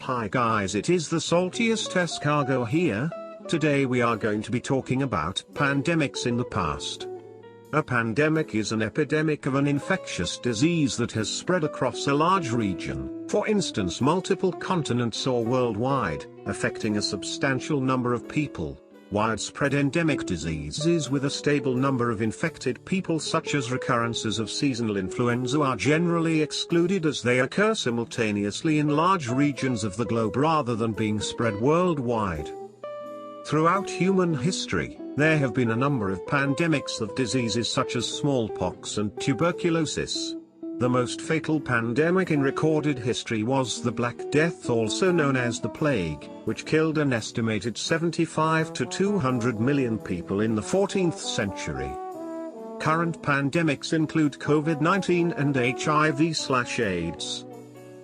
Hi guys, it is the saltiest escargot here. Today we are going to be talking about pandemics in the past. A pandemic is an epidemic of an infectious disease that has spread across a large region, for instance multiple continents or worldwide, affecting a substantial number of people. Widespread endemic diseases with a stable number of infected people such as recurrences of seasonal influenza are generally excluded as they occur simultaneously in large regions of the globe rather than being spread worldwide. Throughout human history, there have been a number of pandemics of diseases such as smallpox and tuberculosis. The most fatal pandemic in recorded history was the Black Death, also known as the Plague, which killed an estimated 75 to 200 million people in the 14th century. Current pandemics include COVID-19 and HIV/AIDS.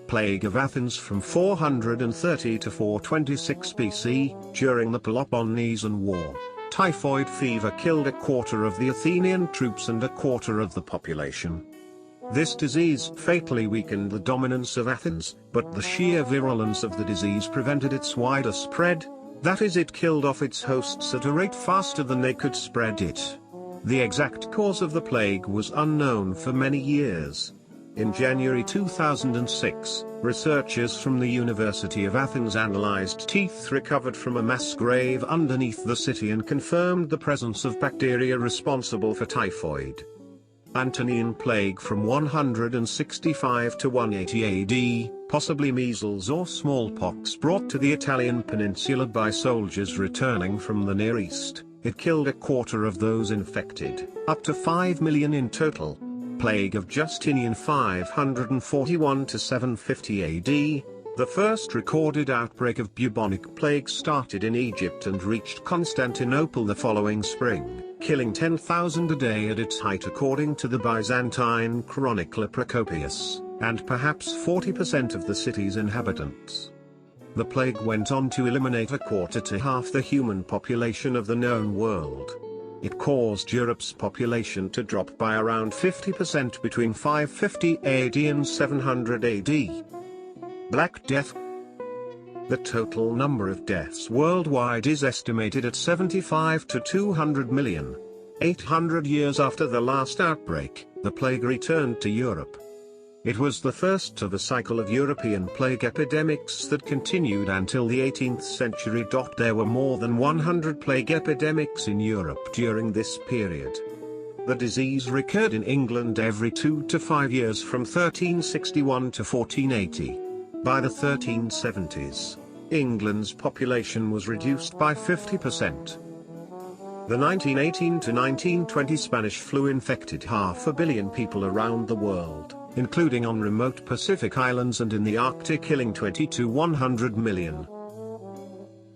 Plague of Athens from 430 to 426 BC, during the Peloponnesian War. Typhoid fever killed a quarter of the Athenian troops and a quarter of the population. This disease fatally weakened the dominance of Athens, but the sheer virulence of the disease prevented its wider spread, that is, it killed off its hosts at a rate faster than they could spread it. The exact cause of the plague was unknown for many years. In January 2006, researchers from the University of Athens analyzed teeth recovered from a mass grave underneath the city and confirmed the presence of bacteria responsible for typhoid. Antonine plague from 165 to 180 AD, possibly measles or smallpox brought to the Italian peninsula by soldiers returning from the Near East. It killed a quarter of those infected, up to 5 million in total. Plague of Justinian 541 to 750 AD. The first recorded outbreak of bubonic plague started in Egypt and reached Constantinople the following spring, killing 10,000 a day at its height according to the Byzantine chronicler Procopius, and perhaps 40% of the city's inhabitants. The plague went on to eliminate a quarter to half the human population of the known world. It caused Europe's population to drop by around 50% between 550 AD and 700 AD. Black Death. The total number of deaths worldwide is estimated at 75 to 200 million. 800 years after the last outbreak, the plague returned to Europe. It was the first of a cycle of European plague epidemics that continued until the 18th century. There were more than 100 plague epidemics in Europe during this period. The disease recurred in England every 2 to 5 years from 1361 to 1480. By the 1370s, England's population was reduced by 50%. The 1918 to 1920 Spanish flu infected 500 million people around the world, including on remote Pacific islands and in the Arctic, killing 20 to 100 million.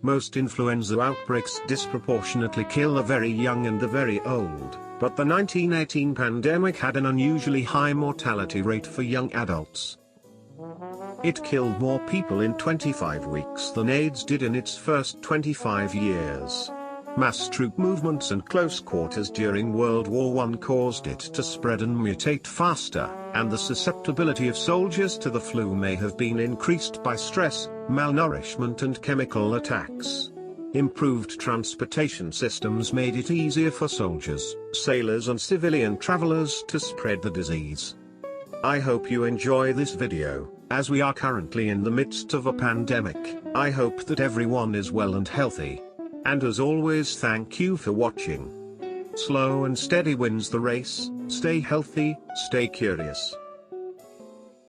Most influenza outbreaks disproportionately kill the very young and the very old, but the 1918 pandemic had an unusually high mortality rate for young adults. It killed more people in 25 weeks than AIDS did in its first 25 years. Mass troop movements and close quarters during World War I caused it to spread and mutate faster, and the susceptibility of soldiers to the flu may have been increased by stress, malnourishment and chemical attacks. Improved transportation systems made it easier for soldiers, sailors and civilian travelers to spread the disease. I hope you enjoy this video. As we are currently in the midst of a pandemic, I hope that everyone is well and healthy. And as always, thank you for watching. Slow and steady wins the race. Stay healthy, stay curious.